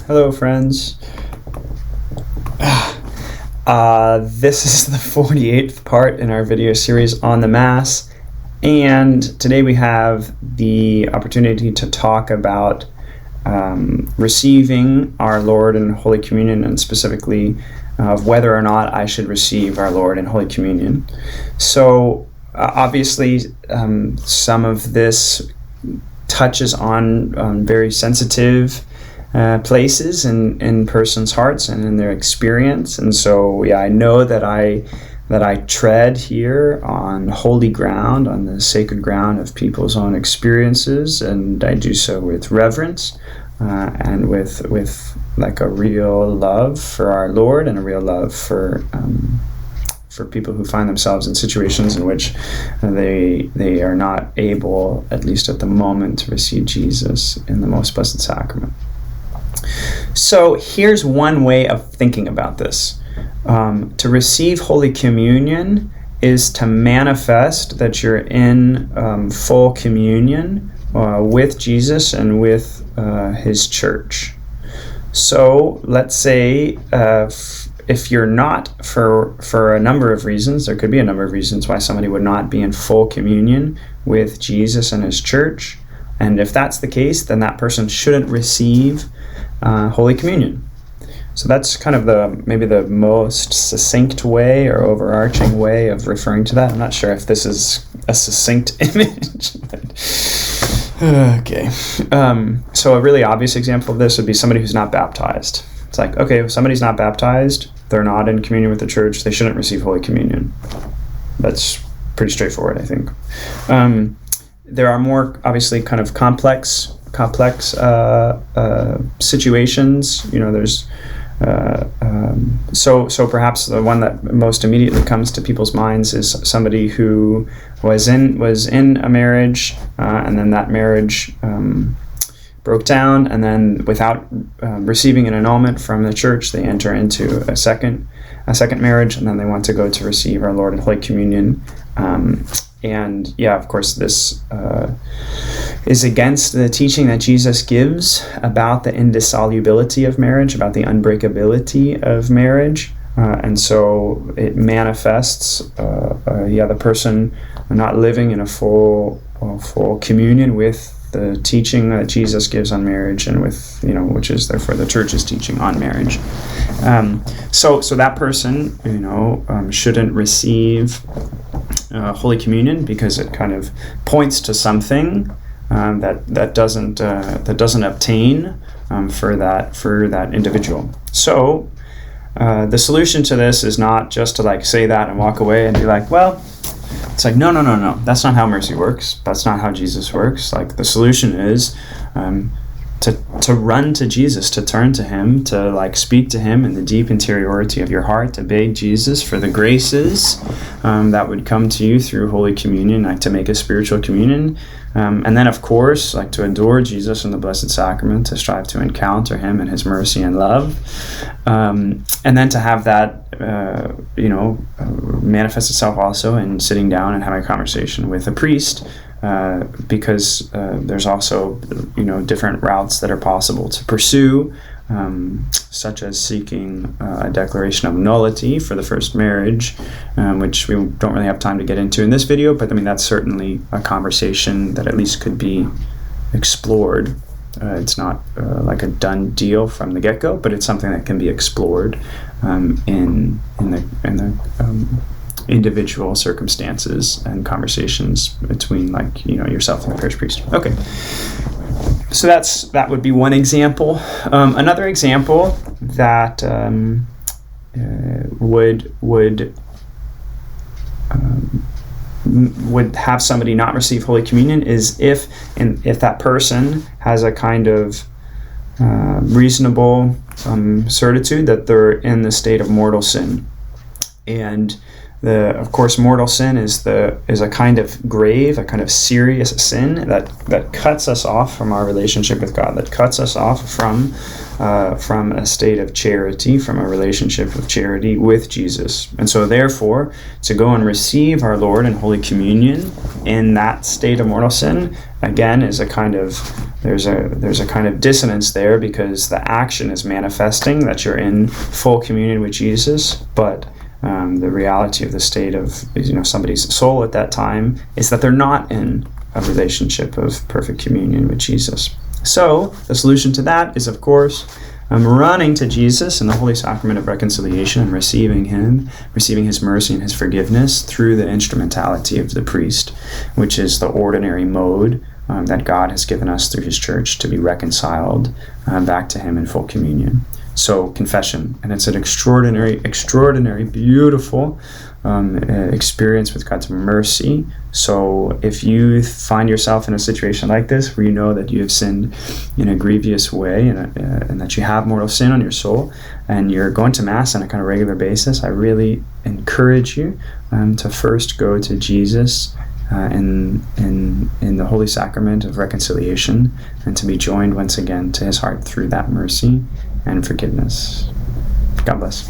Hello, friends. This is the 48th part in our video series on the Mass, and today we have the opportunity to talk about receiving our Lord in Holy Communion, and specifically of whether or not I should receive our Lord in Holy Communion. So, obviously, some of this touches on very sensitive places in persons' hearts and in their experience, and so I know that I tread here on holy ground, on the sacred ground of people's own experiences, and I do so with reverence and with like a real love for our Lord and a real love for people who find themselves in situations in which they are not able, at least at the moment, to receive Jesus in the most blessed sacrament. So here's one way of thinking about this. To receive Holy Communion is to manifest that you're in full communion with Jesus and with his church. So let's say if you're not, for a number of reasons, there could be a number of reasons why somebody would not be in full communion with Jesus and his church. And if that's the case, then that person shouldn't receive Holy Communion. So that's kind of maybe the most succinct way or overarching way of referring to that. I'm not sure if this is a succinct image, but okay. So a really obvious example of this would be somebody who's not baptized. It's like, okay, if somebody's not baptized, they're not in communion with the church, they shouldn't receive Holy Communion. That's pretty straightforward, I think. There are more, obviously, kind of complex situations. You know, there's so perhaps the one that most immediately comes to people's minds is somebody who was in a marriage, and then that marriage broke down, and then without receiving an annulment from the church, they enter into a second marriage, and then they want to go to receive our Lord in Holy Communion. And yeah, of course, this is against the teaching that Jesus gives about the indissolubility of marriage, about the unbreakability of marriage. And so it manifests, the person not living in a full communion with the teaching that Jesus gives on marriage, and with, which is therefore the church's teaching on marriage. So that person, shouldn't receive Holy Communion, because it kind of points to something that doesn't obtain for that individual. So the solution to this is not just to say that and walk away and be like, well, it's like, no, that's not how mercy works. That's not how Jesus works. The solution is to run to Jesus, to turn to him, to speak to him in the deep interiority of your heart, to beg Jesus for the graces that would come to you through Holy Communion, to make a spiritual communion. And then, of course, to adore Jesus in the Blessed Sacrament, to strive to encounter him in his mercy and love. And then to have that, manifest itself also in sitting down and having a conversation with a priest, because there's also, different routes that are possible to pursue, such as seeking a declaration of nullity for the first marriage, which we don't really have time to get into in this video, but that's certainly a conversation that at least could be explored. It's not a done deal from the get-go, but it's something that can be explored in the individual circumstances and conversations between yourself and the parish priest. Okay, so that would be one example. Another example that would have somebody not receive Holy Communion is if that person has a kind of reasonable certitude that they're in the state of mortal sin. And Of course, mortal sin is a kind of grave, a kind of serious sin that cuts us off from our relationship with God, that cuts us off from a state of charity, from a relationship of charity with Jesus. And so therefore, to go and receive our Lord in Holy Communion in that state of mortal sin, again, is a kind of, there's a kind of dissonance there, because the action is manifesting that you're in full communion with Jesus, but the reality of the state of somebody's soul at that time is that they're not in a relationship of perfect communion with Jesus. So the solution to that is, of course, running to Jesus in the Holy Sacrament of Reconciliation and receiving Him, receiving His mercy and His forgiveness through the instrumentality of the priest, which is the ordinary mode that God has given us through His Church to be reconciled back to Him in full communion. So confession, and it's an extraordinary, beautiful experience with God's mercy. So if you find yourself in a situation like this, where you know that you have sinned in a grievous way, and that you have mortal sin on your soul, and you're going to Mass on a kind of regular basis, I really encourage you to first go to Jesus in the Holy Sacrament of Reconciliation, and to be joined once again to His heart through that mercy and forgiveness. God bless.